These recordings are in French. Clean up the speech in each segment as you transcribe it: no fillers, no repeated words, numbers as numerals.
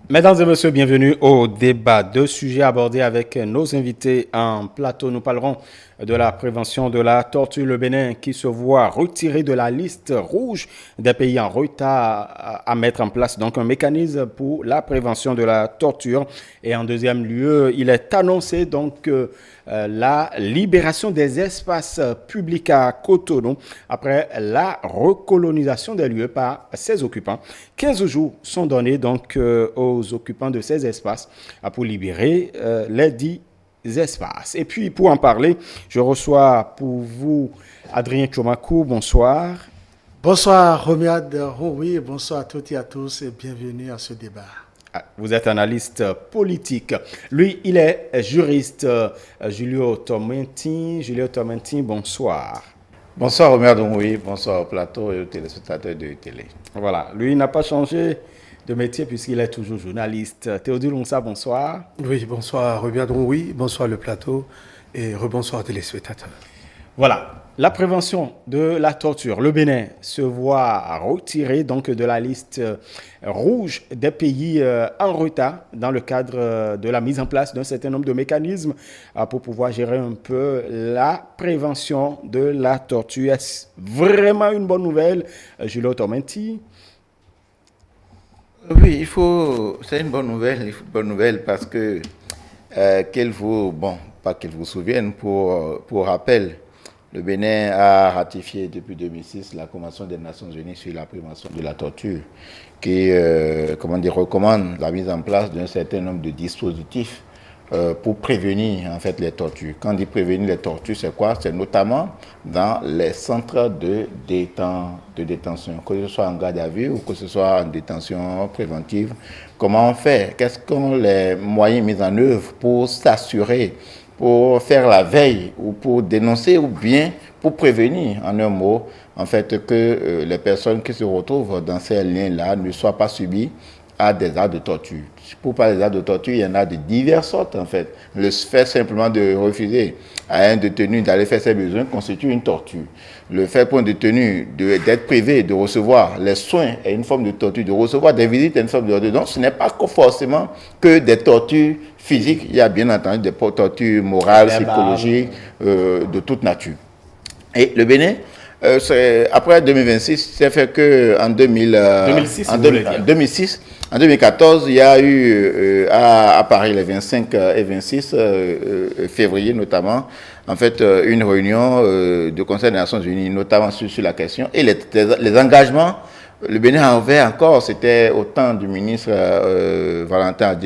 Mesdames et messieurs, bienvenue au débat. Deux sujets abordés avec nos invités en plateau. Nous parlerons de la prévention de la torture. Le Bénin qui se voit retiré de la liste rouge des pays en retard à mettre en place donc un mécanisme pour la prévention de la torture. Et en deuxième lieu, il est annoncé donc la libération des espaces publics à Cotonou après la recolonisation des lieux par ses occupants. 15 jours sont donnés donc aux occupants de ces espaces pour libérer les dits espaces. Et puis pour en parler, je reçois pour vous Adrien Chomakou, bonsoir. Bonsoir Romiad Roui, bonsoir à toutes et à tous et bienvenue à ce débat. Vous êtes analyste politique. Lui, il est juriste. Julio Tomenti. Julio Tomenti, bonsoir. Bonsoir Omer Dongoui, bonsoir au plateau et aux téléspectateurs de télé. Voilà, lui il n'a pas changé de métier puisqu'il est toujours journaliste. Théodule Lonsa, bonsoir. Oui, bonsoir Romiad Roui, bonsoir le plateau et rebonsoir aux téléspectateurs. Voilà, la prévention de la torture. Le Bénin se voit retiré donc de la liste rouge des pays en retard dans le cadre de la mise en place d'un certain nombre de mécanismes pour pouvoir gérer un peu la prévention de la torture. Est-ce vraiment une bonne nouvelle, Julio Tomenti? Oui, c'est une bonne nouvelle parce que pas qu'elle vous souvienne, pour rappel, le Bénin a ratifié depuis 2006 la Convention des Nations Unies sur la prévention de la torture qui recommande la mise en place d'un certain nombre de dispositifs pour prévenir en fait les tortures. Quand on dit prévenir les tortures, c'est quoi? C'est notamment dans les centres de détention, que ce soit en garde à vue ou que ce soit en détention préventive. Comment on fait? Quels sont les moyens mis en œuvre pour s'assurer, pour faire la veille ou pour dénoncer ou bien pour prévenir, en un mot, en fait, que les personnes qui se retrouvent dans ces liens-là ne soient pas subies à des actes de torture. Pour parler des actes de torture, il y en a de diverses sortes en fait. Le fait simplement de refuser à un détenu d'aller faire ses besoins constitue une torture. Le fait pour un détenu d'être privé de recevoir les soins est une forme de torture, de recevoir des visites est une forme de torture. Donc ce n'est pas forcément que des tortures physiques, il y a bien entendu des tortures morales, psychologiques, de toute nature. Et le Bénin, après 2026, c'est fait qu'en 2006, en 2014, il y a eu à Paris, les 25 et 26 février notamment, en fait, une réunion du Conseil des Nations Unies, notamment sur la question, et les engagements. Le Bénin avait encore, c'était au temps du ministre Valentin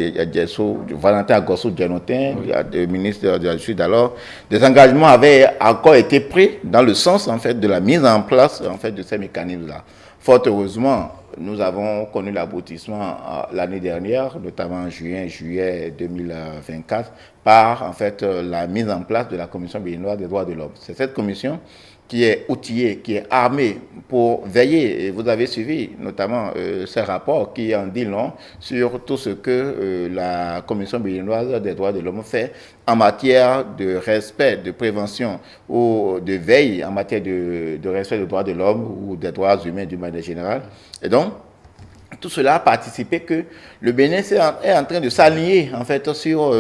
Agossou Dianotin, le ministre de la Justice d'alors, des engagements avaient encore été pris dans le sens en fait de la mise en place en fait de ces mécanismes-là. Fort heureusement, nous avons connu l'aboutissement l'année dernière, notamment en juillet 2024, par en fait la mise en place de la Commission béninoise des droits de l'homme. C'est cette commission qui est outillée, qui est armée pour veiller, et vous avez suivi notamment ces rapports qui en disent long sur tout ce que la Commission béninoise des droits de l'homme fait en matière de respect, de prévention ou de veille en matière de respect des droits de l'homme ou des droits humains d'une manière générale. Et donc, tout cela a participé que le Bénin est en train de s'aligner en fait sur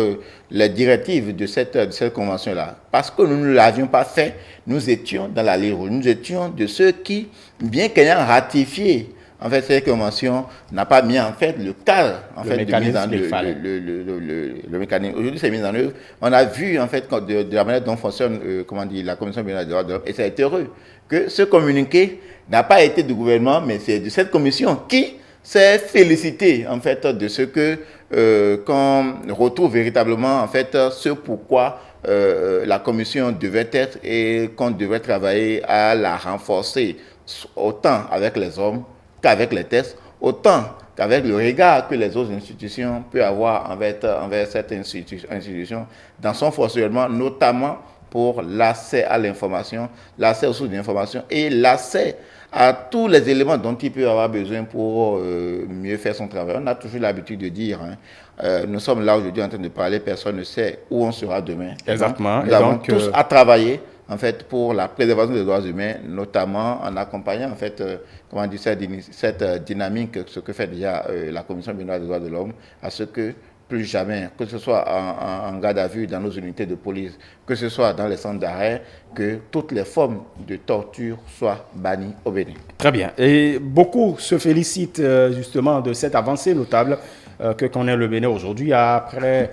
les directives de cette convention-là. Parce que nous ne l'avions pas fait, nous étions dans la ligne rouge. Nous étions de ceux qui, bien qu'ayant ratifié en fait cette convention, n'a pas mis en fait le cadre en fait de mise en œuvre, le mécanisme. Aujourd'hui, c'est mis en œuvre. On a vu en fait de la manière dont fonctionne la Commission béninoise des droits de l'homme, et ça a été heureux que ce communiqué n'a pas été du gouvernement, mais c'est de cette commission qui s'est félicité en fait de ce que qu'on retrouve véritablement en fait ce pourquoi la commission devait être et qu'on devait travailler à la renforcer autant avec les hommes qu'avec les tests, autant qu'avec le regard que les autres institutions peuvent avoir envers cette institution dans son fonctionnement, notamment pour l'accès à l'information, l'accès aux sources d'information et l'accès à tous les éléments dont il peut avoir besoin pour mieux faire son travail. On a toujours l'habitude de dire, nous sommes là aujourd'hui en train de parler, personne ne sait où on sera demain. Exactement. Nous avons tous à travailler en fait, pour la préservation des droits humains, notamment en accompagnant, en fait, cette dynamique, ce que fait déjà la Commission béninoise des droits de l'homme, à ce que plus jamais, que ce soit en garde à vue dans nos unités de police, que ce soit dans les centres d'arrêt, que toutes les formes de torture soient bannies au Bénin. Très bien. Et beaucoup se félicitent justement de cette avancée notable que connaît le Bénin aujourd'hui après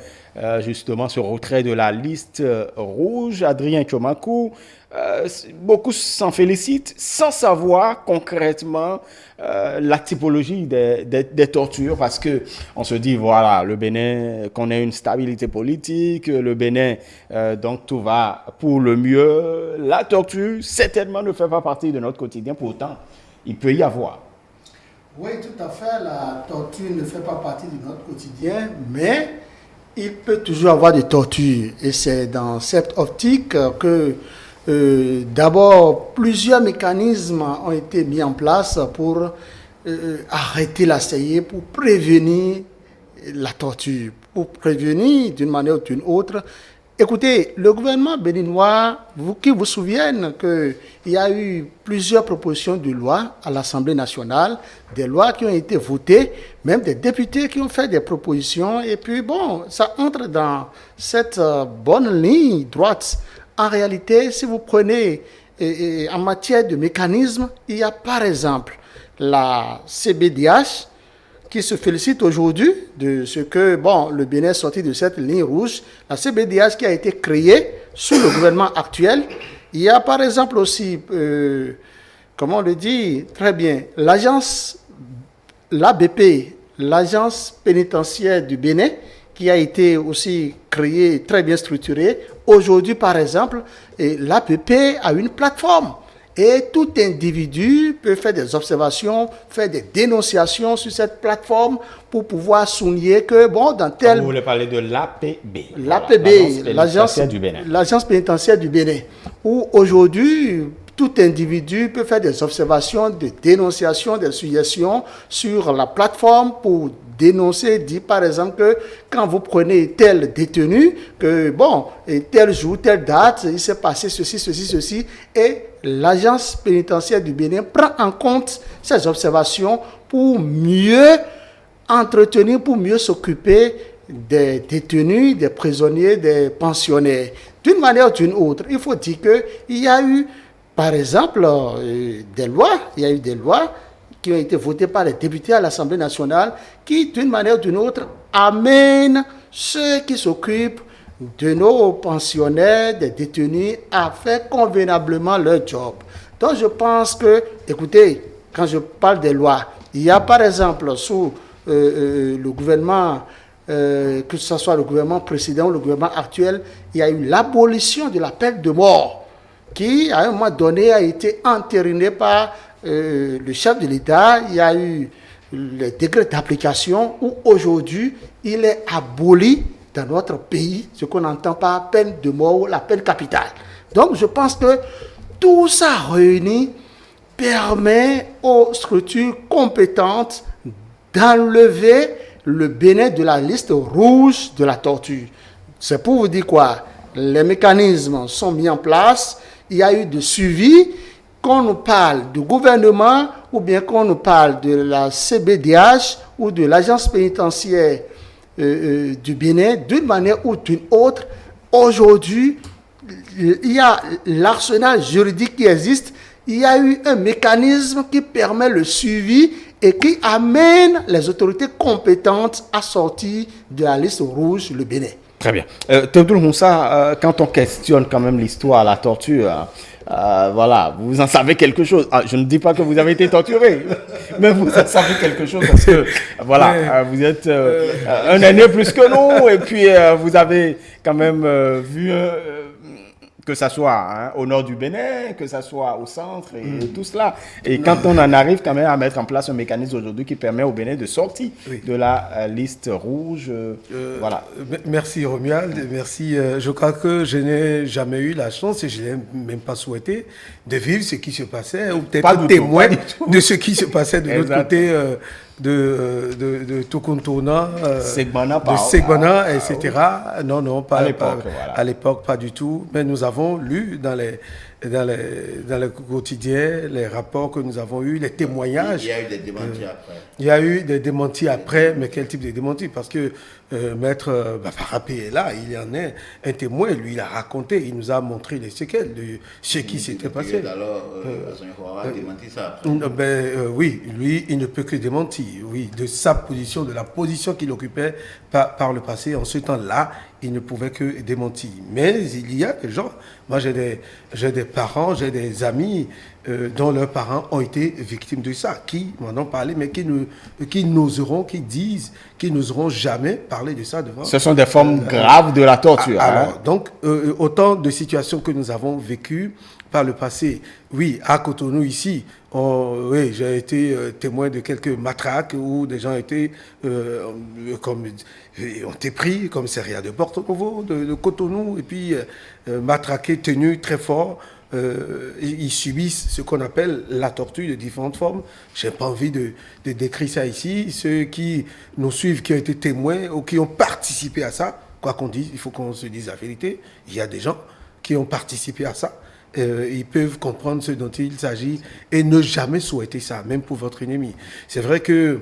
justement ce retrait de la liste rouge. Adrien Tchomakou, beaucoup s'en félicitent sans savoir concrètement la typologie des tortures, parce que on se dit, voilà, le Bénin connaît une stabilité politique, le Bénin, donc tout va pour le mieux. La torture, certainement, ne fait pas partie de notre quotidien, pourtant, il peut y avoir. Oui, tout à fait. La torture ne fait pas partie de notre quotidien, mais il peut toujours avoir des tortures. Et c'est dans cette optique que d'abord plusieurs mécanismes ont été mis en place pour arrêter la CIE, pour prévenir la torture, pour prévenir d'une manière ou d'une autre. Écoutez, le gouvernement béninois, vous vous souvenez qu'il y a eu plusieurs propositions de loi à l'Assemblée nationale, des lois qui ont été votées, même des députés qui ont fait des propositions, et puis bon, ça entre dans cette bonne ligne droite. En réalité, si vous prenez en matière de mécanismes, il y a par exemple la CBDH, qui se félicite aujourd'hui de ce que le Bénin est sorti de cette ligne rouge. La CBDH qui a été créée sous le gouvernement actuel. Il y a par exemple aussi, comment on le dit très bien, l'ABP, l'agence pénitentiaire du Bénin, qui a été aussi créée, très bien structurée. Aujourd'hui, par exemple, l'ABP a une plateforme. Et tout individu peut faire des observations, faire des dénonciations sur cette plateforme pour pouvoir souligner que, dans tel... Vous voulez parler de l'APB. L'APB, l'agence pénitentiaire du Bénin, où aujourd'hui, tout individu peut faire des observations, des dénonciations, des suggestions sur la plateforme pour dénoncer, dire par exemple que quand vous prenez tel détenu, que et tel jour, telle date, il s'est passé ceci, et l'agence pénitentiaire du Bénin prend en compte ces observations pour mieux entretenir, pour mieux s'occuper des détenus, des prisonniers, des pensionnaires. D'une manière ou d'une autre, il faut dire qu'il y a eu, par exemple, des lois qui ont été votées par les députés à l'Assemblée nationale, qui, d'une manière ou d'une autre, amènent ceux qui s'occupent de nos pensionnaires, des détenus, à faire convenablement leur job. Donc je pense que, écoutez, quand je parle des lois, il y a par exemple sous le gouvernement, que ce soit le gouvernement précédent ou le gouvernement actuel, il y a eu l'abolition de la peine de mort, qui à un moment donné a été entérinée par le chef de l'État. Il y a eu le décret d'application où aujourd'hui il est aboli dans notre pays, ce qu'on entend par peine de mort ou la peine capitale. Donc je pense que tout ça réuni permet aux structures compétentes d'enlever le Bénin de la liste rouge de la torture. C'est pour vous dire quoi? Les mécanismes sont mis en place, il y a eu de suivi. Qu'on nous parle du gouvernement ou bien qu'on nous parle de la CBDH ou de l'agence pénitentiaire du Bénin, d'une manière ou d'une autre, aujourd'hui, il y a l'arsenal juridique qui existe, il y a eu un mécanisme qui permet le suivi et qui amène les autorités compétentes à sortir de la liste rouge le Bénin. Très bien. Théodule Moussa, quand on questionne quand même l'histoire, la torture, voilà, vous en savez quelque chose. Je ne dis pas que vous avez été torturé, mais vous en savez quelque chose parce que, voilà, vous êtes un aîné plus que nous et puis vous avez quand même vu que ça soit au nord du Bénin, que ça soit au centre et tout cela. Et quand on en arrive quand même à mettre en place un mécanisme aujourd'hui qui permet au Bénin de sortir de la liste rouge, voilà. Merci Romuald, merci. Je crois que je n'ai jamais eu la chance et je n'ai même pas souhaité de vivre ce qui se passait ou peut-être témoin de ce qui se passait de l'autre côté de Tukuntona, de Segbana, etc. Non, pas à l'époque, pas du tout. Mais nous avons lu dans le quotidien, les rapports que nous avons eus, les témoignages. Il y a eu des démentis après. Il y a eu des démentis après, mais quel type de démentis? Parce que Maître Farapé est là, il y en est un témoin, lui, il a raconté, il nous a montré les séquelles de ce qui s'était passé. Alors, a démenti ça après. Oui, lui, il ne peut que démentir, oui, de sa position, de la position qu'il occupait par le passé. En ce temps-là, il ne pouvait que démentir. Mais il y a des gens, moi j'ai des parents, j'ai des amis dont leurs parents ont été victimes de ça, qui m'en ont parlé, mais qui n'oseront jamais parler de ça devant. Ce sont des formes graves de la torture. Alors, donc, autant de situations que nous avons vécues par le passé. Oui, à Cotonou, ici, oui, j'ai été témoin de quelques matraques où des gens ont été ont été pris, commissariat de Porto Novo, de Cotonou, et puis matraqués, tenus très fort. Ils subissent ce qu'on appelle la torture de différentes formes. Je n'ai pas envie de décrire ça ici. Ceux qui nous suivent, qui ont été témoins ou qui ont participé à ça, quoi qu'on dise, il faut qu'on se dise la vérité. Il y a des gens qui ont participé à ça. Ils peuvent comprendre ce dont il s'agit et ne jamais souhaiter ça, même pour votre ennemi. C'est vrai que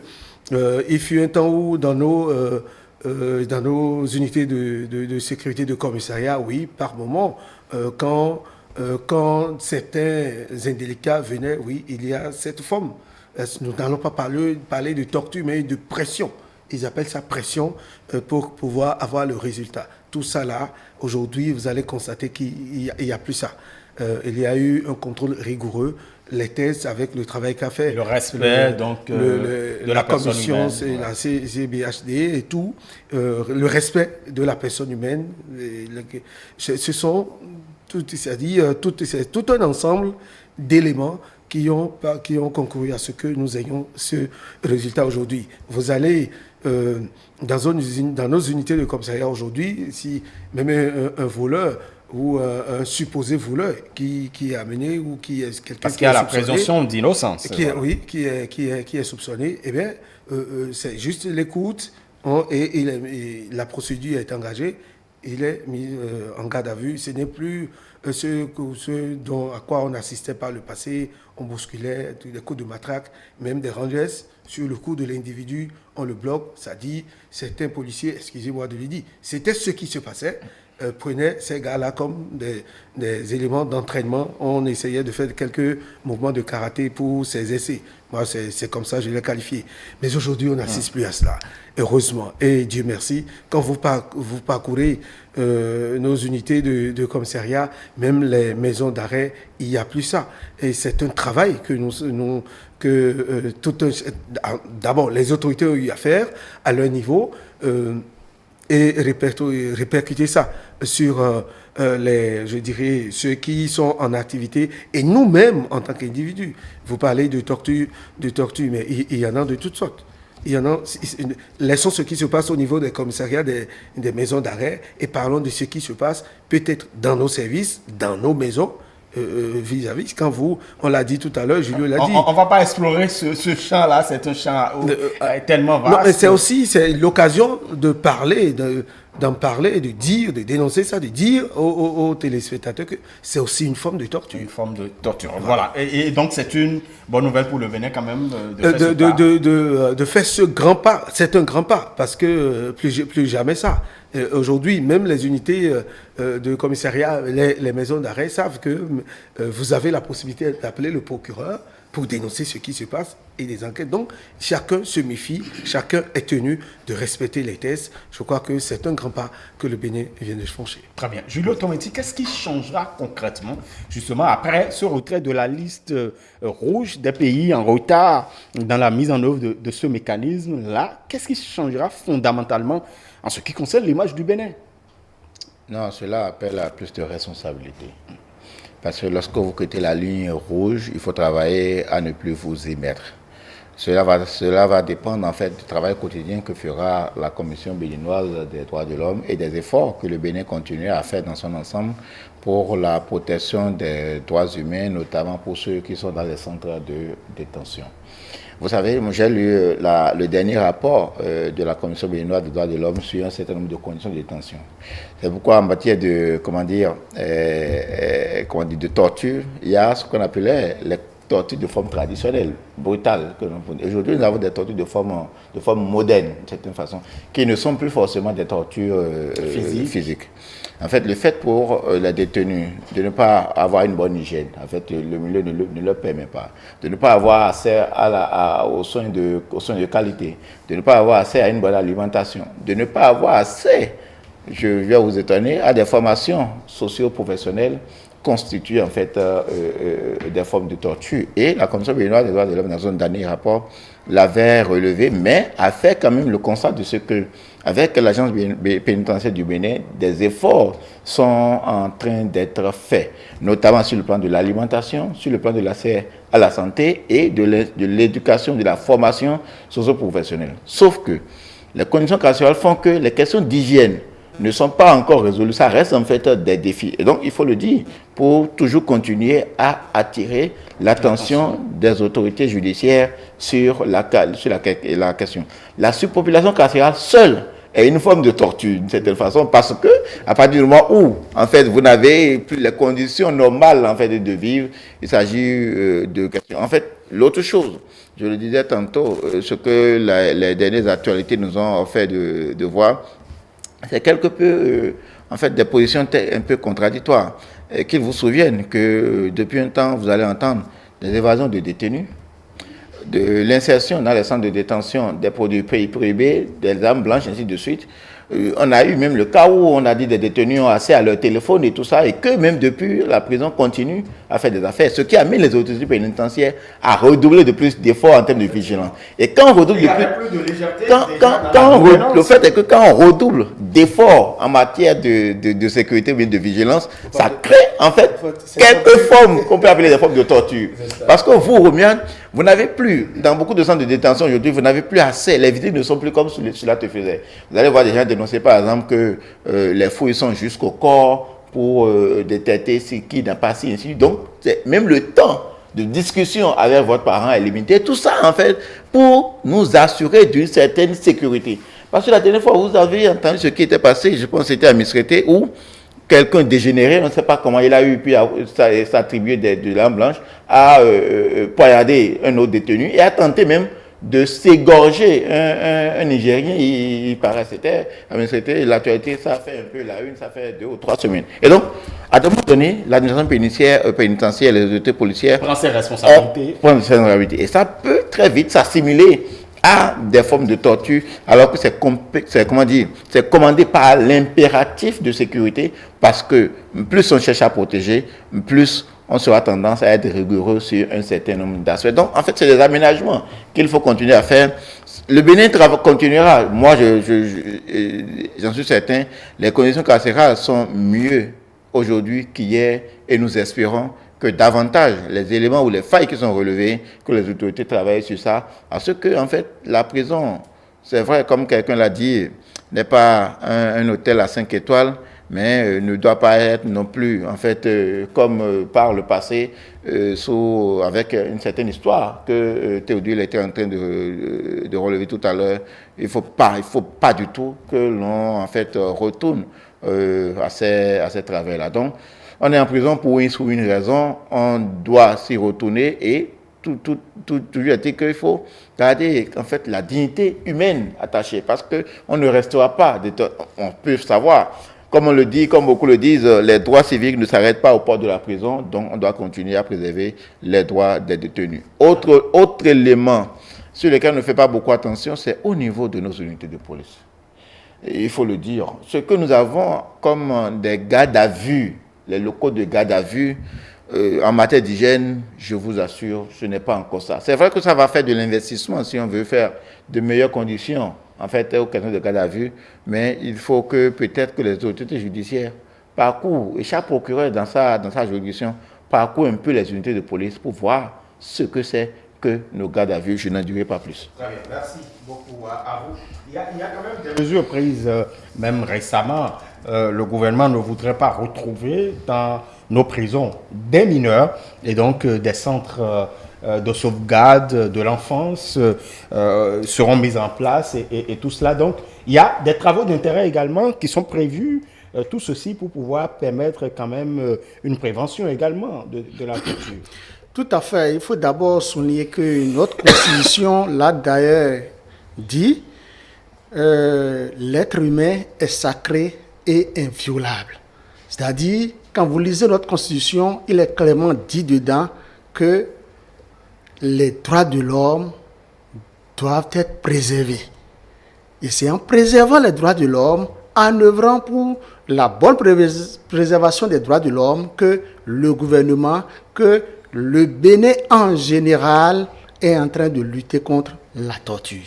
il fut un temps où dans nos unités de sécurité de commissariat, oui, par moment, quand certains indélicats venaient, oui, il y a cette forme. Nous n'allons pas parler de torture, mais de pression. Ils appellent ça pression pour pouvoir avoir le résultat. Tout ça là, aujourd'hui, vous allez constater qu'il n'y a plus ça. Il y a eu un contrôle rigoureux, les tests avec le travail qu'a fait. Le respect de la commission, humaine, la CBHD et tout, le respect de la personne humaine. Ce sont c'est-à-dire tout un ensemble d'éléments qui ont concouru à ce que nous ayons ce résultat aujourd'hui. Vous allez dans nos unités de commissariat aujourd'hui, si même un voleur ou un supposé voleur qui est amené ou qui est quelqu'un parce qu'il y a la présomption d'innocence. Oui, qui est soupçonné, eh bien, c'est juste l'écoute et la procédure est engagée. Il est mis en garde à vue. Ce n'est plus ce à quoi on assistait par le passé. On bousculait des coups de matraque, même des rangers. Sur le coup de l'individu, on le bloque. Ça dit, certains policiers, excusez-moi de le dire, c'était ce qui se passait. Prenaient ces gars-là comme des éléments d'entraînement. On essayait de faire quelques mouvements de karaté pour ces essais. Moi, c'est comme ça que je l'ai qualifié. Mais aujourd'hui, on n'assiste plus à cela. Heureusement. Et Dieu merci, quand vous parcourez nos unités de commissariat, même les maisons d'arrêt, il n'y a plus ça. Et c'est un travail d'abord, les autorités ont eu à faire à leur niveau et répercuter ça sur ceux qui sont en activité et nous-mêmes en tant qu'individus. Vous parlez de torture, mais il y en a de toutes sortes. Laissons ce qui se passe au niveau des commissariats, des maisons d'arrêt et parlons de ce qui se passe peut-être dans nos services, dans nos maisons, vis-à-vis. Quand on l'a dit tout à l'heure, Julio l'a dit. On ne va pas explorer ce champ-là, c'est un champ tellement vaste. Non, mais c'est l'occasion de parler, d'en parler, de dire, de dénoncer ça, de dire aux téléspectateurs que c'est aussi une forme de torture. Une forme de torture, voilà. Et donc c'est une bonne nouvelle pour le Bénin quand même de faire ce grand pas. C'est un grand pas parce que plus jamais ça. Aujourd'hui, même les unités de commissariat, les maisons d'arrêt savent que vous avez la possibilité d'appeler le procureur pour dénoncer ce qui se passe et des enquêtes. Donc, chacun se méfie, chacun est tenu de respecter les tests. Je crois que c'est un grand pas que le Bénin vient de franchir. Très bien. Julio Tometi, qu'est-ce qui changera concrètement, justement, après ce retrait de la liste rouge des pays en retard dans la mise en œuvre de ce mécanisme-là? Qu'est-ce qui changera fondamentalement en ce qui concerne l'image du Bénin? Non, cela appelle à plus de responsabilité. Parce que lorsque vous quittez la ligne rouge, il faut travailler à ne plus vous y mettre. Cela va dépendre en fait du travail quotidien que fera la Commission béninoise des droits de l'homme et des efforts que le Bénin continue à faire dans son ensemble pour la protection des droits humains, notamment pour ceux qui sont dans les centres de détention. Vous savez, j'ai lu le dernier rapport de la Commission béninoise des droits de l'homme sur un certain nombre de conditions de détention. C'est pourquoi en matière de, de torture, il y a ce qu'on appelait les tortures de forme traditionnelle, brutale. Aujourd'hui, nous avons des tortures de forme moderne, d'une certaine façon, qui ne sont plus forcément des tortures physiques. En fait, le fait pour les détenus de ne pas avoir une bonne hygiène, en fait, le milieu ne leur permet pas, de ne pas avoir accès aux soins de qualité, de ne pas avoir accès à une bonne alimentation, de ne pas avoir accès, je vais vous étonner, à des formations socio-professionnelles constituent en fait des formes de torture. Et la Commission béninoise des droits de l'homme, dans un dernier rapport, l'avait relevé, mais a fait quand même le constat de ce que, avec l'agence pénitentiaire du Bénin, des efforts sont en train d'être faits, notamment sur le plan de l'alimentation, sur le plan de l'accès à la santé et de l'éducation, de la formation socio-professionnelle. Sauf que les conditions carcérales font que les questions d'hygiène ne sont pas encore résolues. Ça reste en fait des défis. Et donc, il faut le dire, pour toujours continuer à attirer l'attention des autorités judiciaires sur la question. La surpopulation carcérale seule est une forme de torture, d'une certaine façon, parce que à partir du moment où, en fait, vous n'avez plus les conditions normales, en fait, de vivre, il s'agit de questions. En fait, l'autre chose, je le disais tantôt, ce que les dernières actualités nous ont fait de voir, c'est quelque peu, en fait, des positions un peu contradictoires. Qu'ils vous souviennent que depuis un temps, vous allez entendre des évasions de détenus, de l'insertion dans les centres de détention des produits prohibés, des armes blanches, ainsi de suite. On a eu même le cas où on a dit des détenus ont accès à leur téléphone et tout ça, et que même depuis, la prison continue à faire des affaires, ce qui a mis les autorités pénitentiaires à redoubler de plus d'efforts en termes de vigilance. Et quand on redouble le fait est que quand on redouble d'efforts en matière de sécurité ou de vigilance, ça crée en fait quelques formes qu'on peut appeler des formes de torture. Parce que vous, Romiane, vous n'avez plus, dans beaucoup de centres de détention aujourd'hui, vous n'avez plus assez, les visites ne sont plus comme cela te faisait. Vous allez voir des gens dénoncer par exemple que les fouilles sont jusqu'au corps pour détecter qui n'a pas si, ainsi. Donc, même le temps de discussion avec votre parent est limité. Tout ça, en fait, pour nous assurer d'une certaine sécurité. Parce que la dernière fois, vous avez entendu ce qui était passé, je pense que c'était à Misrété, où quelqu'un dégénéré, on ne sait pas comment il a eu pu s'attribuer de l'arme blanche, a poignardé un autre détenu et a tenté même de s'égorger un Nigérien. Il paraît, c'était l'actualité, ça fait un peu la une, ça fait 2 ou 3 semaines. Et donc, à un moment donné, l'administration pénitentiaire, les autorités policières prend ses responsabilités. Et ça peut très vite s'assimiler à des formes de torture, alors que c'est commandé par l'impératif de sécurité, parce que plus on cherche à protéger, plus on sera tendance à être rigoureux sur un certain nombre d'aspects. Donc, en fait, c'est des aménagements qu'il faut continuer à faire. Le Bénin continuera. Moi, j'en suis certain, les conditions carcérales sont mieux aujourd'hui qu'hier, et nous espérons que davantage les éléments ou les failles qui sont relevées, que les autorités travaillent sur ça, parce que, en fait, la prison, c'est vrai, comme quelqu'un l'a dit, n'est pas un hôtel à 5 étoiles, mais ne doit pas être non plus, en fait, comme par le passé, avec une certaine histoire que Théodule était en train de relever tout à l'heure. Il faut pas du tout que l'on, en fait, retourne à ces travers-là. Donc, on est en prison pour une raison, on doit s'y retourner, et toujours dit qu'il faut garder en fait la dignité humaine attachée, parce qu'on ne restera pas, on peut savoir, comme on le dit, comme beaucoup le disent, les droits civiques ne s'arrêtent pas aux portes de la prison, donc on doit continuer à préserver les droits des détenus. Autre élément sur lequel on ne fait pas beaucoup attention, c'est au niveau de nos unités de police. Et il faut le dire, ce que nous avons comme des gardes à vue, les locaux de garde à vue, en matière d'hygiène, je vous assure, ce n'est pas encore ça. C'est vrai que ça va faire de l'investissement si on veut faire de meilleures conditions, en fait, aux questions de garde à vue, mais il faut que peut-être que les autorités judiciaires parcourent, et chaque procureur dans sa juridiction, parcourt un peu les unités de police pour voir ce que c'est que nos gardes à vue. Je n'en dirai pas plus. Très bien, merci beaucoup à vous. Il y a quand même des mesures prises, même récemment. Le gouvernement ne voudrait pas retrouver dans nos prisons des mineurs et donc des centres de sauvegarde de l'enfance seront mises en place et tout cela. Donc, il y a des travaux d'intérêt également qui sont prévus, tout ceci pour pouvoir permettre quand même une prévention également de la torture. Tout à fait. Il faut d'abord souligner que notre Constitution l'a d'ailleurs dit, l'être humain est sacré et inviolable. C'est-à-dire, quand vous lisez notre Constitution, il est clairement dit dedans que les droits de l'homme doivent être préservés. Et c'est en préservant les droits de l'homme, en œuvrant pour la bonne préservation des droits de l'homme, que le gouvernement, que le Bénin en général est en train de lutter contre la torture.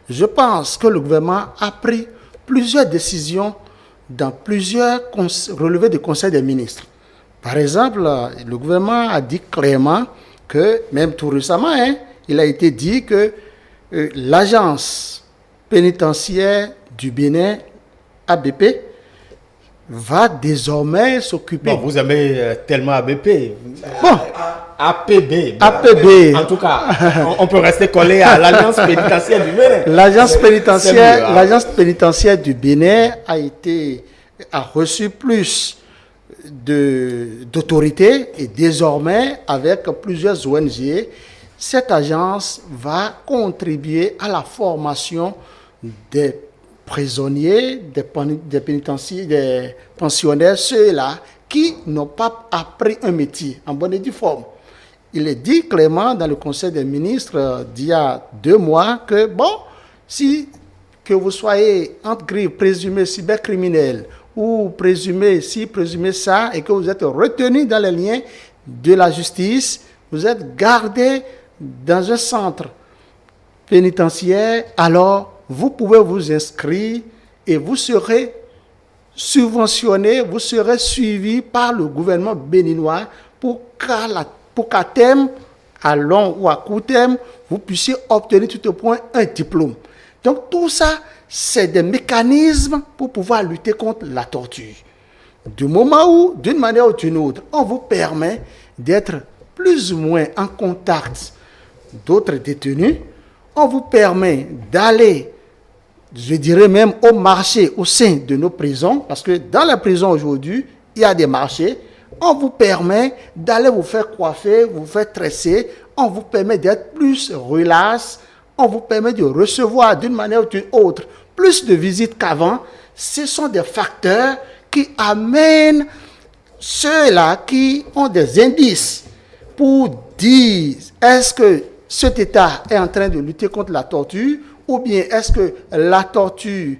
Je pense que le gouvernement a pris plusieurs décisions dans plusieurs relevés du Conseil des ministres. Par exemple, le gouvernement a dit clairement que, même tout récemment, il a été dit que l'agence pénitentiaire du Bénin, ABP, va désormais s'occuper... Bon, vous aimez tellement ABP. Bon. APB. APB. En tout cas, on peut rester collé à l'agence pénitentiaire du Bénin. L'agence pénitentiaire du Bénin a reçu plus d'autorité et désormais, avec plusieurs ONG, cette agence va contribuer à la formation des prisonniers, des pénitentiaires, des pensionnaires, ceux-là qui n'ont pas appris un métier en bonne et due forme. Il est dit clairement dans le Conseil des ministres d'il y a 2 mois que, bon, que vous soyez entre griffes présumé cybercriminel ou présumé ça, et que vous êtes retenu dans les liens de la justice, vous êtes gardé dans un centre pénitentiaire, alors vous pouvez vous inscrire et vous serez subventionné, vous serez suivi par le gouvernement béninois pour qu'à terme, à long ou à court terme, vous puissiez obtenir tout au point un diplôme. Donc tout ça, c'est des mécanismes pour pouvoir lutter contre la torture. Du moment où, d'une manière ou d'une autre, on vous permet d'être plus ou moins en contact d'autres détenus, on vous permet d'aller, je dirais même, au marché au sein de nos prisons, parce que dans les prisons aujourd'hui, il y a des marchés. On vous permet d'aller vous faire coiffer, vous faire tresser, on vous permet d'être plus relax, on vous permet de recevoir d'une manière ou d'une autre plus de visites qu'avant. Ce sont des facteurs qui amènent ceux-là qui ont des indices pour dire est-ce que cet État est en train de lutter contre la torture ou bien est-ce que la torture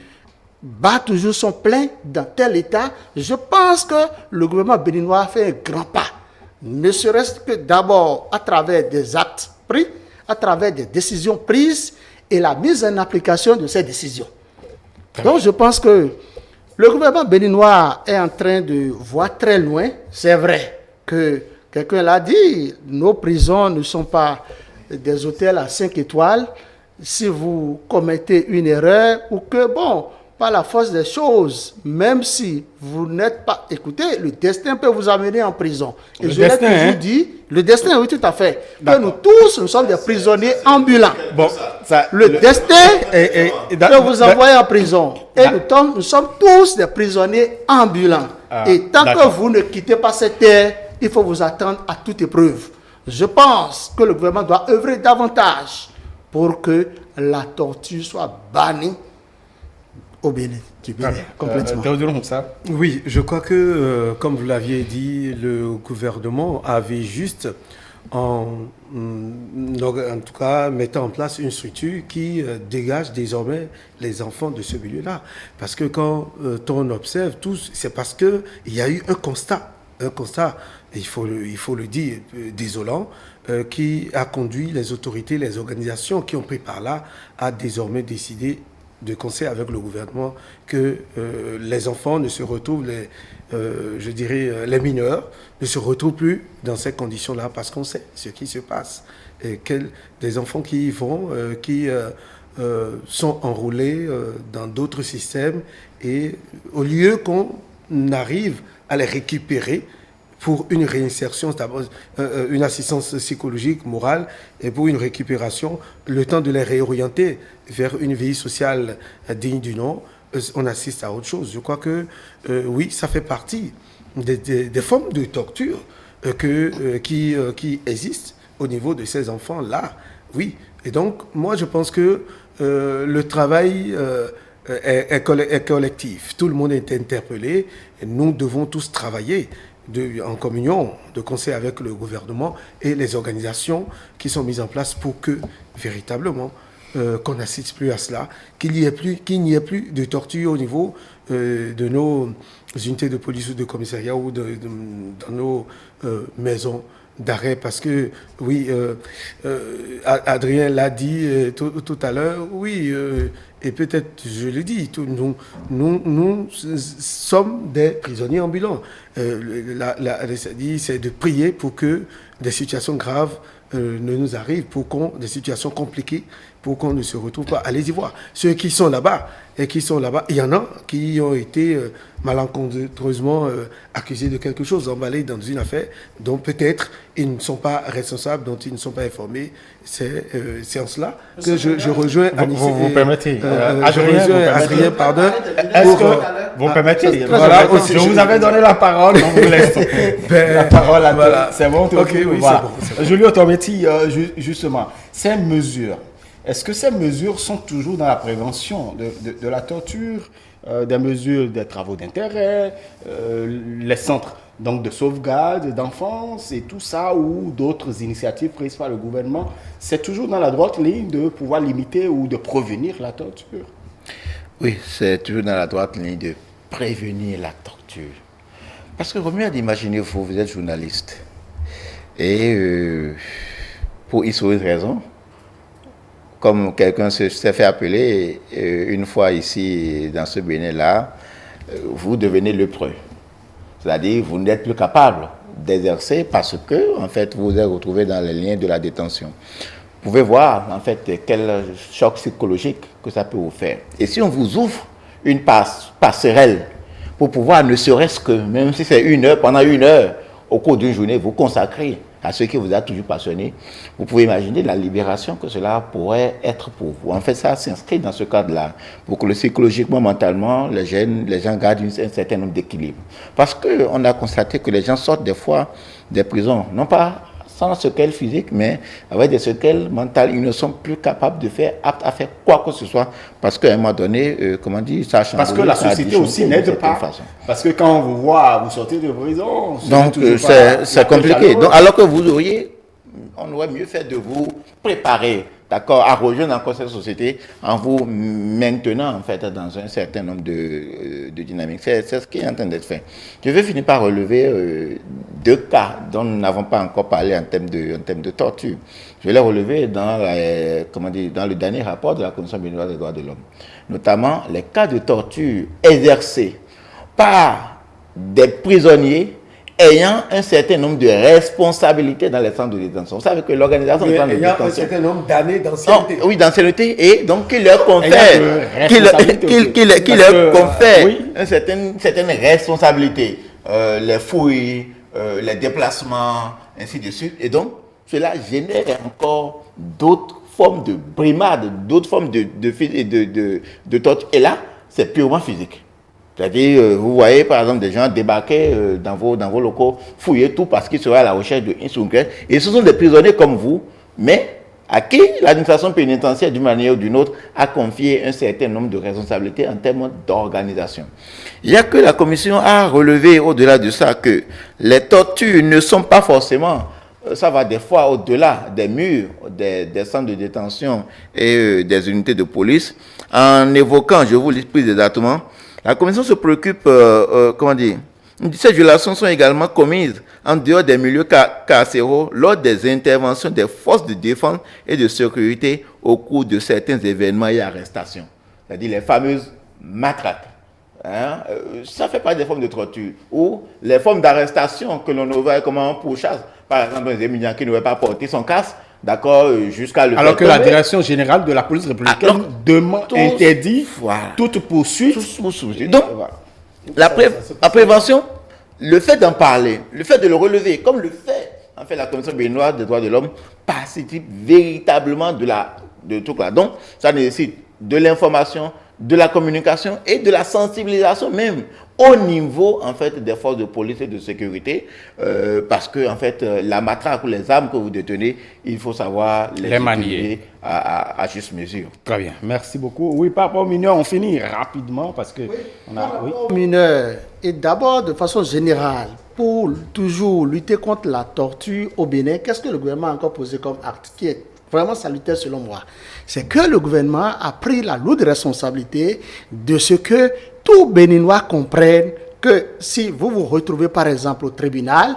bat toujours son plein dans tel État. Je pense que le gouvernement béninois a fait un grand pas. Ne serait-ce que d'abord à travers des actes pris, à travers des décisions prises et la mise en application de ces décisions. Donc je pense que le gouvernement béninois est en train de voir très loin. C'est vrai que quelqu'un l'a dit, nos prisons ne sont pas des hôtels à 5 étoiles. Si vous commettez une erreur ou que, bon, par la force des choses, même si vous n'êtes pas... Écoutez, le destin peut vous amener en prison. Et je l'ai toujours dit, le destin, oui, tout à fait. Que nous tous, nous sommes des prisonniers ambulants. Bon, ça, le destin peut vous envoyer en prison. Et nous sommes tous des prisonniers ambulants. Et tant que vous ne quittez pas cette terre, il faut vous attendre à toute épreuve. Je pense que le gouvernement doit œuvrer davantage pour que la torture soit bannie au Bénin, du Bénin, complètement. Oui, je crois que, comme vous l'aviez dit, le gouvernement avait juste, en tout cas, mettant en place une structure qui dégage désormais les enfants de ce milieu-là. Parce que quand on observe tous, c'est parce qu'il y a eu un constat, il faut le dire, désolant, qui a conduit les autorités, les organisations qui ont pris par là à désormais décider de concert avec le gouvernement que les enfants ne se retrouvent, les mineurs ne se retrouvent plus dans ces conditions-là parce qu'on sait ce qui se passe. Et des enfants qui y vont, qui sont enrôlés dans d'autres systèmes et au lieu qu'on arrive à les récupérer, pour une réinsertion, une assistance psychologique, morale, et pour une récupération, le temps de les réorienter vers une vie sociale digne du nom, on assiste à autre chose. Je crois que, oui, ça fait partie des formes de torture qui existent au niveau de ces enfants-là. Oui. Et donc, moi, je pense que le travail est collectif. Tout le monde est interpellé et nous devons tous travailler en communion, de concert avec le gouvernement et les organisations qui sont mises en place pour que, véritablement, qu'on n'assiste plus à cela, qu'il n'y ait plus de torture au niveau de nos unités de police ou de commissariat ou dans nos maisons d'arrêt, parce que, oui, Adrien l'a dit tout à l'heure, oui, et peut-être je le dis, nous sommes des prisonniers ambulants. C'est de prier pour que des situations graves ne nous arrivent, des situations compliquées, pour qu'on ne se retrouve pas. Allez-y voir. Ceux qui sont là-bas, il y en a qui ont été malencontreusement accusés de quelque chose, emballés dans une affaire dont peut-être ils ne sont pas responsables, dont ils ne sont pas informés. C'est en cela que je rejoins Anissé. Vous permettez Adrien, pardon. Est-ce que vous permettez voilà, je vous avais donné la parole, on vous laisse la parole à voilà. C'est bon, okay, oui, voilà. C'est bon. Julio Tometti, justement, ces mesures, est-ce que ces mesures sont toujours dans la prévention de la torture, des mesures des travaux d'intérêt, les centres donc de sauvegarde d'enfance et tout ça, ou d'autres initiatives prises par le gouvernement, c'est toujours dans la droite ligne de pouvoir limiter ou de prévenir la torture? Oui, c'est toujours dans la droite ligne de prévenir la torture. Parce que remuez d'imaginer, vous êtes journaliste. Et pour X raison, comme quelqu'un s'est fait appeler une fois ici dans ce Bénin-là, vous devenez lépreux. C'est-à-dire vous n'êtes plus capable d'exercer parce que, en fait, vous vous êtes retrouvé dans les liens de la détention. Vous pouvez voir, en fait, quel choc psychologique que ça peut vous faire. Et si on vous ouvre une passerelle pour pouvoir, ne serait-ce que, même si c'est 1 heure, pendant 1 heure, au cours d'une journée, vous consacrer à ce qui vous a toujours passionné, vous pouvez imaginer la libération que cela pourrait être pour vous. En fait, ça s'inscrit dans ce cadre-là, pour que psychologiquement, mentalement, les gens gardent un certain nombre d'équilibre. Parce qu'on a constaté que les gens sortent des fois des prisons, non pas sans séquelles physiques, mais avec des séquelles mentales. Ils ne sont plus capables de faire, aptes à faire quoi que ce soit, parce qu'à un moment donné, ça a changé. Parce que la société aussi n'aide pas. Parce que quand on vous voit, vous sortez de prison. Donc, c'est compliqué. Donc, alors que vous auriez, on aurait mieux fait de vous préparer, d'accord, à rejoindre encore cette société en vous maintenant, en fait, dans un certain nombre de dynamiques. C'est ce qui est en train d'être fait. Je vais finir par relever 2 cas dont nous n'avons pas encore parlé en termes de torture. Je vais les relever dans le dernier rapport de la Commission béninoise des droits de l'homme. Notamment les cas de torture exercés par des prisonniers ayant un certain nombre de responsabilités dans les centres de détention. Vous savez que l'organisation des centres de détention... un certain nombre d'années d'ancienneté. Oui, d'ancienneté, et donc qui leur confère une certaine responsabilité. Les fouilles, les déplacements, ainsi de suite. Et donc, cela génère encore d'autres formes de brimade, d'autres formes de torture. Et là, c'est purement physique. C'est-à-dire, vous voyez par exemple des gens débarquer dans vos locaux, fouiller tout parce qu'ils seraient à la recherche d'une souquette. Et ce sont des prisonniers comme vous, mais à qui l'administration pénitentiaire, d'une manière ou d'une autre, a confié un certain nombre de responsabilités en termes d'organisation. Il y a que la commission a relevé au-delà de ça que les tortures ne sont pas forcément, ça va des fois au-delà des murs, des centres de détention et des unités de police. En évoquant, je vous l'explique exactement, la commission se préoccupe, ces violations sont également commises en dehors des milieux carcéraux lors des interventions des forces de défense et de sécurité au cours de certains événements et arrestations. C'est-à-dire les fameuses matraques. Ça fait pas des formes de torture. Ou les formes d'arrestation que l'on voit comme en pourchasse. Par exemple, un éminent qui ne veut pas porter son casque, d'accord, jusqu'à le alors que la direction générale de la police républicaine interdit toute poursuite. Donc, la prévention le fait d'en parler, le fait de le relever, comme le fait en fait la Commission béninoise des droits de l'homme, participe véritablement de tout ça. Donc, ça nécessite de l'information, de la communication et de la sensibilisation même au niveau en fait des forces de police et de sécurité, parce que en fait la matraque ou les armes que vous détenez, il faut savoir les manier à juste mesure. Très bien, merci beaucoup. Oui, par rapport aux mineurs, on finit rapidement parce que par rapport aux mineurs, et d'abord de façon générale, pour toujours lutter contre la torture au Bénin, qu'est-ce que le gouvernement a encore posé comme acte qui est vraiment salutaire selon moi? C'est que le gouvernement a pris la lourde responsabilité de ce que tout Béninois comprenne que si vous vous retrouvez par exemple au tribunal,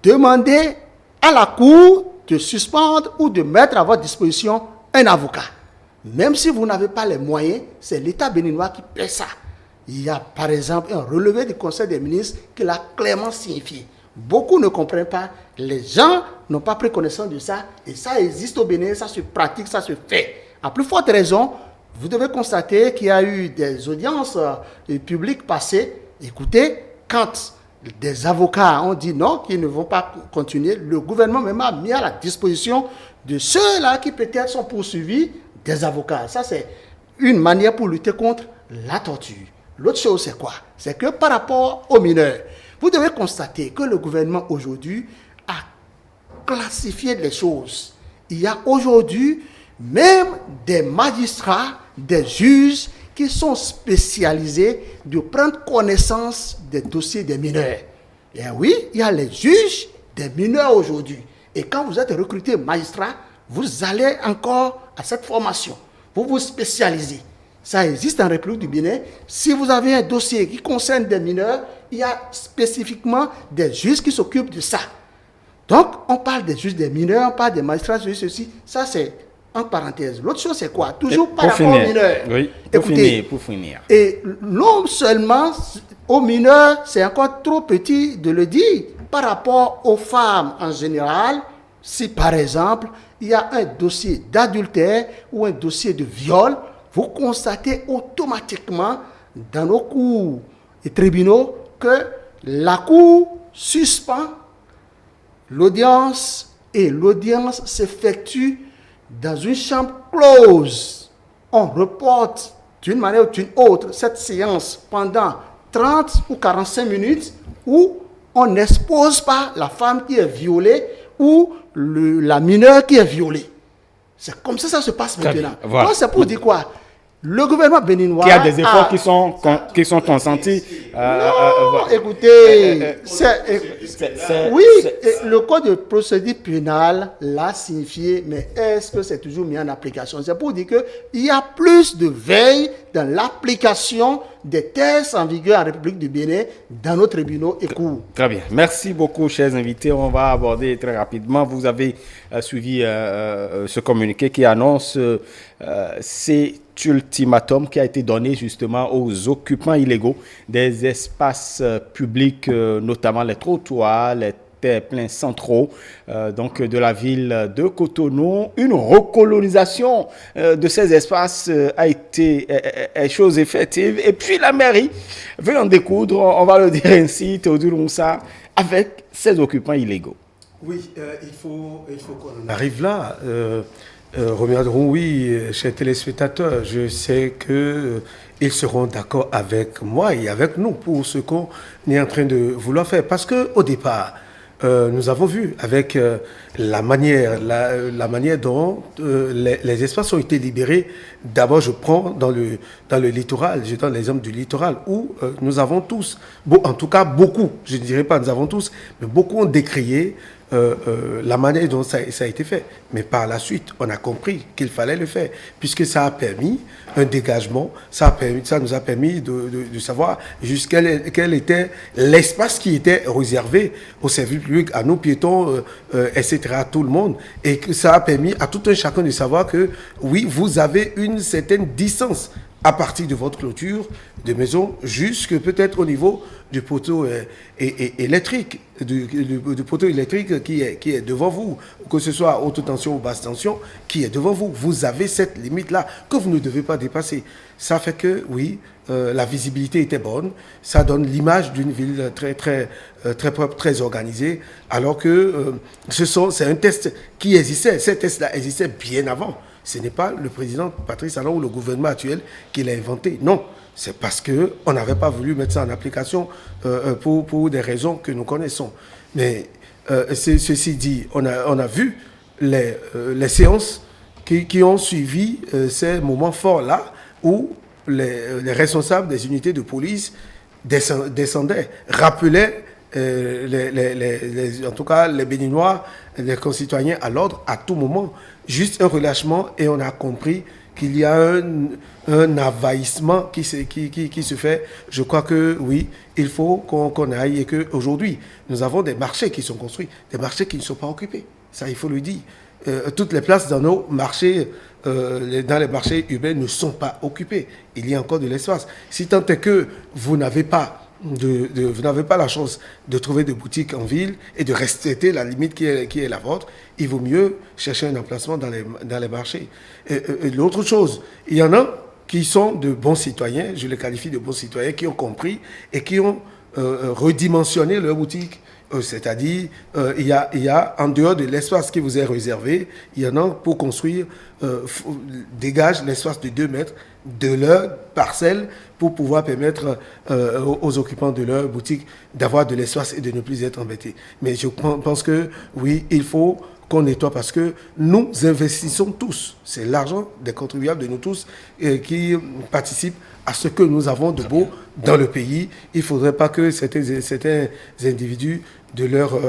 demandez à la cour de suspendre ou de mettre à votre disposition un avocat. Même si vous n'avez pas les moyens, c'est l'État béninois qui paie ça. Il y a par exemple un relevé du Conseil des ministres qui l'a clairement signifié. Beaucoup ne comprennent pas, les gens n'ont pas pris connaissance de ça, et ça existe au Bénin, ça se pratique, ça se fait. À plus forte raison, vous devez constater qu'il y a eu des audiences publiques passées. Écoutez, quand des avocats ont dit non, qu'ils ne vont pas continuer, le gouvernement même a mis à la disposition de ceux-là qui peut-être sont poursuivis des avocats. Ça, c'est une manière pour lutter contre la torture. L'autre chose, c'est quoi? C'est que par rapport aux mineurs, vous devez constater que le gouvernement aujourd'hui a classifié les choses. Il y a aujourd'hui même des magistrats, des juges qui sont spécialisés de prendre connaissance des dossiers des mineurs. Et oui, il y a les juges des mineurs aujourd'hui. Et quand vous êtes recruté magistrat, vous allez encore à cette formation. Vous vous spécialisez. Ça existe en République du Bénin. Si vous avez un dossier qui concerne des mineurs, il y a spécifiquement des juges qui s'occupent de ça. Donc, on parle des juges des mineurs, on parle des magistrats, ceci. Ça, c'est en parenthèse. L'autre chose, c'est quoi? Toujours par rapport aux mineurs. Oui, pour finir. Et non seulement aux mineurs, c'est encore trop petit de le dire. Par rapport aux femmes en général, si par exemple, il y a un dossier d'adultère ou un dossier de viol, vous constatez automatiquement dans nos cours et tribunaux que la cour suspend l'audience et l'audience s'effectue dans une chambre close. On reporte d'une manière ou d'une autre cette séance pendant 30 ou 45 minutes où on n'expose pas la femme qui est violée ou la mineure qui est violée. C'est comme ça que ça se passe maintenant. Voilà. Donc c'est pour dire quoi? Le gouvernement béninois... Il y a des efforts qui sont consentis. Écoutez, le code de procédure pénale l'a signifié, mais est-ce que c'est toujours mis en application? C'est pour dire qu'il y a plus de veille dans l'application des textes en vigueur en République du Bénin dans nos tribunaux et cours. Très bien. Merci beaucoup, chers invités. On va aborder très rapidement. Vous avez suivi ce communiqué qui annonce cet ultimatum qui a été donné justement aux occupants illégaux des espaces publics, notamment les trottoirs, les terre-pleins centraux donc de la ville de Cotonou. Une recolonisation de ces espaces a été chose effective. Et puis la mairie veut en découdre, on va le dire ainsi, Théodule Moussa, avec ses occupants illégaux. Oui, il faut qu'on arrive là. Romuald, oui, chers téléspectateurs, je sais qu'ils seront d'accord avec moi et avec nous pour ce qu'on est en train de vouloir faire. Parce qu'au départ, nous avons vu avec la manière dont les espaces ont été libérés. D'abord, je prends dans le littoral, je donne l'exemple du littoral, où nous avons tous, en tout cas beaucoup, je ne dirais pas nous avons tous, mais beaucoup ont décrié la manière dont ça a été fait. Mais par la suite, on a compris qu'il fallait le faire, puisque ça a permis un dégagement, ça nous a permis de savoir jusqu'à quel était l'espace qui était réservé au service public, à nos piétons, etc., à tout le monde, et que ça a permis à tout un chacun de savoir que, oui, vous avez une certaine distance à partir de votre clôture de maison jusque peut-être au niveau du poteau électrique, du poteau électrique qui est devant vous, que ce soit haute tension ou basse tension, qui est devant vous. Vous avez cette limite-là que vous ne devez pas dépasser. Ça fait que, oui, la visibilité était bonne, ça donne l'image d'une ville très propre, très organisée, alors que c'est un test qui existait. Ces tests-là existaient bien avant. Ce n'est pas le président Patrice Talon ou le gouvernement actuel qui l'a inventé. Non, c'est parce qu'on n'avait pas voulu mettre ça en application pour des raisons que nous connaissons. Mais ceci dit, on a vu les séances qui ont suivi ces moments forts-là où les responsables des unités de police descendaient, rappelaient en tout cas les Béninois, les concitoyens à l'ordre à tout moment. Juste un relâchement et on a compris qu'il y a un envahissement qui se fait. Je crois que oui, il faut qu'on aille et qu'aujourd'hui, nous avons des marchés qui sont construits, des marchés qui ne sont pas occupés. Ça, il faut le dire. Toutes les places dans nos marchés, dans les marchés urbains ne sont pas occupées. Il y a encore de l'espace. Si tant est que vous n'avez pas la chance de trouver des boutiques en ville et de respecter la limite qui est la vôtre, il vaut mieux chercher un emplacement dans les marchés. L'autre chose, il y en a qui sont de bons citoyens, je les qualifie de bons citoyens, qui ont compris et qui ont redimensionné leur boutique. C'est-à-dire, il y a en dehors de l'espace qui vous est réservé, il y en a pour construire, dégage l'espace de 2 mètres de leur parcelle pour pouvoir permettre aux occupants de leur boutique d'avoir de l'espace et de ne plus être embêtés. Mais je pense que oui, il faut qu'on nettoie parce que nous investissons tous. C'est l'argent des contribuables de nous tous qui participe à ce que nous avons de beau dans le pays. Il ne faudrait pas que certains individus, de leur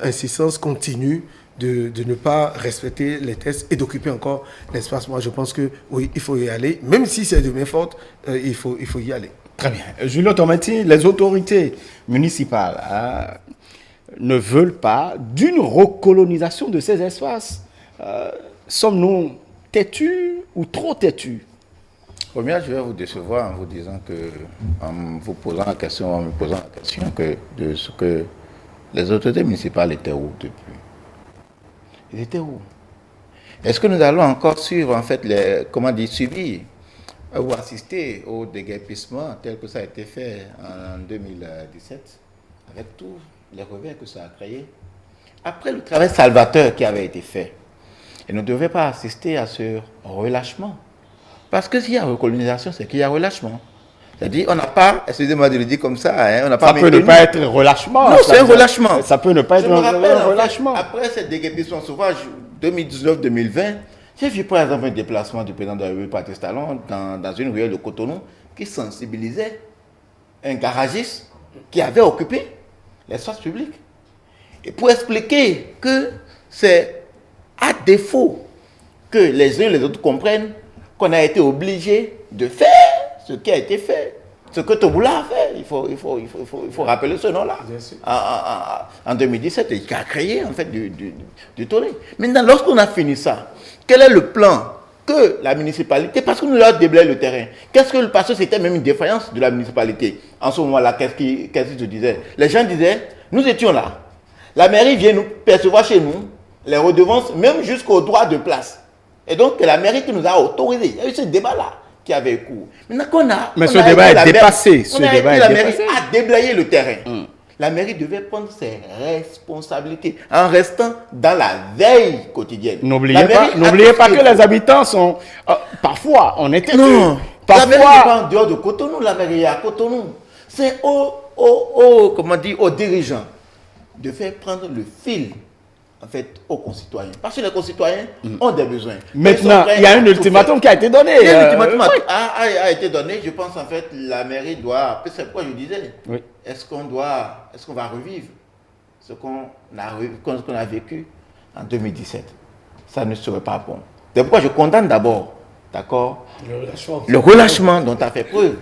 insistance, continuent de ne pas respecter les tests et d'occuper encore l'espace. Moi, je pense que oui, il faut y aller. Même si c'est de main forte, il faut y aller. Très bien. Julio Tomati, les autorités municipales ne veulent pas d'une recolonisation de ces espaces. Sommes-nous têtus ou trop têtus? Première, je vais vous décevoir en vous disant que, en me posant la question de ce que les autorités municipales étaient où depuis? Ils étaient où? Est-ce que nous allons encore suivre, en fait, subir ou assister au déguerpissement tel que ça a été fait en 2017, avec tous les revers que ça a créé? Après le travail salvateur qui avait été fait, et ne devait pas assister à ce relâchement. Parce que s'il y a recolonisation, c'est qu'il y a relâchement. C'est-à-dire, on n'a pas, excusez-moi de le dire comme ça, on n'a pas... Ça peut ne pas être relâchement. Non, c'est un relâchement. Ça peut ne pas être un relâchement. Après cette déguerpissement sauvage, 2019-2020, j'ai vu par exemple un déplacement du président de la République, Patrice Talon, dans une ruelle de Cotonou, qui sensibilisait un garagiste qui avait occupé l'espace public. Et pour expliquer que c'est à défaut que les uns et les autres comprennent qu'on a été obligé de faire ce qui a été fait, ce que Toboula a fait. Il faut rappeler ce nom-là. En 2017, et qui a créé en fait du tollé. Maintenant, lorsqu'on a fini ça, quel est le plan que la municipalité, parce que nous leur déblayons le terrain, parce que c'était même une défaillance de la municipalité. En ce moment-là, qu'est-ce qu'ils se disaient? Les gens disaient, nous étions là. La mairie vient nous percevoir chez nous les redevances, même jusqu'au droit de place. Et donc, c'est la mairie qui nous a autorisé. Il y a eu ce débat-là qui avait cours. Maintenant qu'on a... Mais ce débat est dépassé. La mairie a déblayé le terrain. La mairie devait prendre ses responsabilités en restant dans la veille quotidienne. N'oubliez pas que les habitants sont... parfois, on était... Non, parfois, la mairie n'est pas en dehors de Cotonou. La mairie est à Cotonou. C'est aux dirigeants de faire prendre le fil en fait, aux concitoyens. Parce que les concitoyens ont des besoins. Maintenant, il y a un ultimatum qui a été donné. Un ultimatum a été donné. Je pense, en fait, la mairie doit... C'est pourquoi je disais, oui. Est-ce qu'on va revivre ce qu'on a vécu en 2017? Ça ne serait pas bon. C'est pourquoi je condamne d'abord, d'accord, le relâchement dont tu as fait preuve.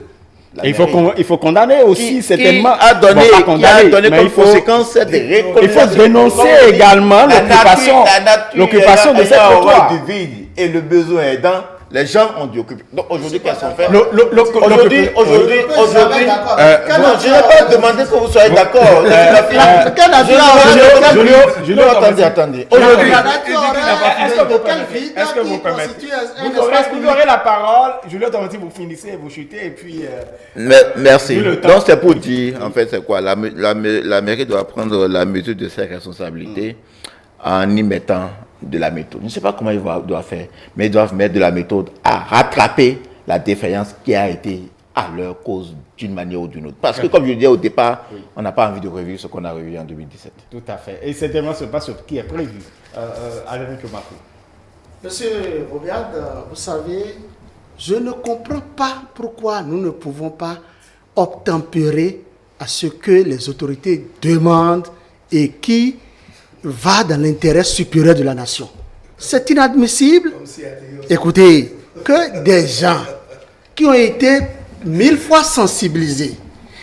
Il faut condamner aussi certainement. Qui a donné comme conséquence cette réconciliation. Il faut dénoncer également l'occupation de cette territoire. Du vide et le besoin aidant, Les gens ont dû occuper. Donc aujourd'hui, qu'elles sont faites? Aujourd'hui, je n'ai pas demandé que vous soyez d'accord. Julio, attendez. Aujourd'hui, est-ce que vous permettez? Vous aurez la parole. Julio, vous finissez, vous chutez et puis. Merci. Donc c'est pour dire, en fait, c'est quoi? La mairie doit prendre la mesure de ses responsabilités en y mettant de la méthode. Je ne sais pas comment ils doivent faire, mais ils doivent mettre de la méthode à rattraper la défaillance qui a été à leur cause d'une manière ou d'une autre. Parce que, comme je le disais au départ, on n'a pas envie de revivre ce qu'on a revu en 2017. Tout à fait. Et c'est tellement ce qui est prévu. Alain Tchomakou. Monsieur Robert, vous savez, je ne comprends pas pourquoi nous ne pouvons pas obtempérer à ce que les autorités demandent et qui va dans l'intérêt supérieur de la nation. C'est inadmissible. Écoutez, que des gens qui ont été 1000 fois sensibilisés,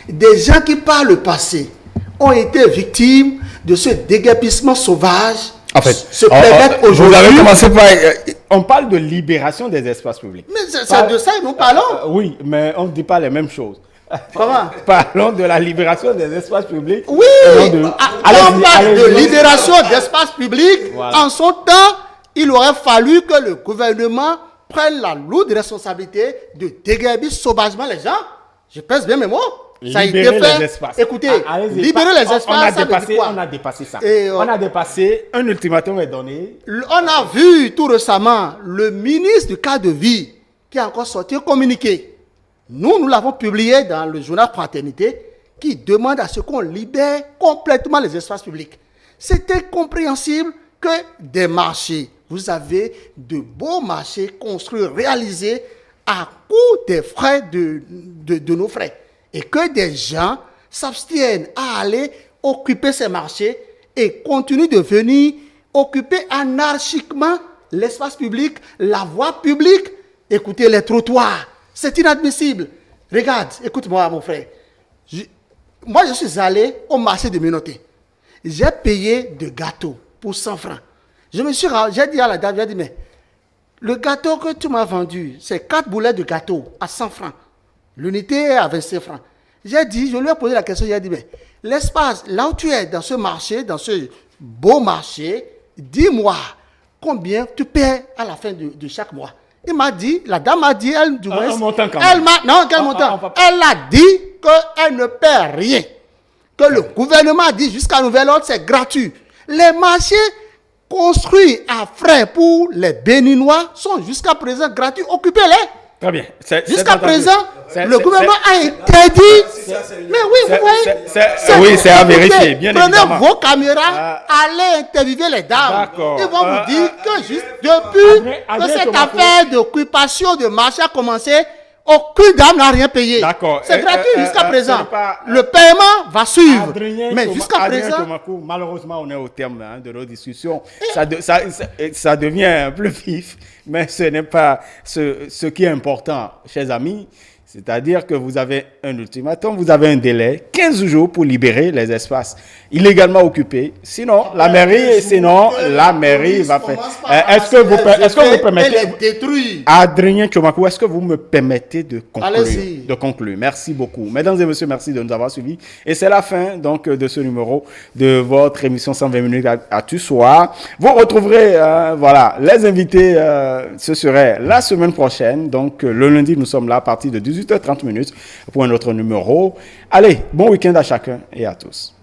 des gens qui par le passé ont été victimes de ce déguerpissement sauvage, en fait, se permettent aujourd'hui. Vous avez commencé par... On parle de libération des espaces publics. Mais c'est de ça que nous parlons. Oui, mais on ne dit pas les mêmes choses. Comment? Parlons de la libération des espaces publics. Oui, on parle de libération d'espaces publics. Voilà. En son temps, il aurait fallu que le gouvernement prenne la lourde responsabilité de déguerpir sauvagement les gens. Je pèse bien mes mots. Ça a été fait. Les espaces. Écoutez, libérer les espaces, on a dépassé ça. On a dépassé, un ultimatum est donné. On a vu tout récemment le ministre du cadre de vie qui a encore sorti un communiqué. Nous l'avons publié dans le journal Fraternité qui demande à ce qu'on libère complètement les espaces publics. C'est incompréhensible que des marchés, vous avez de beaux marchés construits, réalisés à coût des frais de nos frais. Et que des gens s'abstiennent à aller occuper ces marchés et continuent de venir occuper anarchiquement l'espace public, la voie publique, écoutez, les trottoirs. C'est inadmissible. Regarde, écoute-moi, mon frère. Moi, je suis allé au marché de Minoté. J'ai payé de gâteaux pour 100 francs. J'ai dit à la dame, j'ai dit, mais le gâteau que tu m'as vendu, c'est 4 boulettes de gâteau à 100 francs. L'unité est à 25 francs. Je lui ai posé la question, j'ai dit, mais l'espace, là où tu es, dans ce marché, dans ce beau marché, dis-moi combien tu paies à la fin de chaque mois. Il m'a dit, la dame m'a dit, elle, du moins, quel montant? Elle a dit qu'elle ne paie rien. Que le gouvernement a dit jusqu'à nouvel ordre, c'est gratuit. Les marchés construits à frais pour les Béninois sont jusqu'à présent gratuits. Occupez-les. Très bien. Jusqu'à présent, le gouvernement a interdit. Mais oui, vous voyez. Oui, c'est à vérifier, bien évidemment. Prenez vos caméras, allez interviewer les dames. Ils vont vous dire que juste depuis que cette affaire d'occupation de marché a commencé, aucune dame n'a rien payé. D'accord. C'est gratuit jusqu'à présent. Le paiement va suivre. Mais jusqu'à présent. Malheureusement, on est au terme de nos discussions. Ça devient plus vif, mais ce n'est pas ce qui est important, chers amis. C'est-à-dire que vous avez un ultimatum, vous avez un délai, 15 jours pour libérer les espaces illégalement occupés. Sinon, la mairie va faire. Est-ce que vous permettez, Adrien Tchomakou, est-ce que vous me permettez de conclure? Merci beaucoup. Mesdames et messieurs, merci de nous avoir suivis. Et c'est la fin donc de ce numéro de votre émission 120 minutes à tout soir. Vous retrouverez les invités, ce serait la semaine prochaine. Donc le lundi, nous sommes là à partir de 18h30 pour un autre numéro. Allez, bon week-end à chacun et à tous.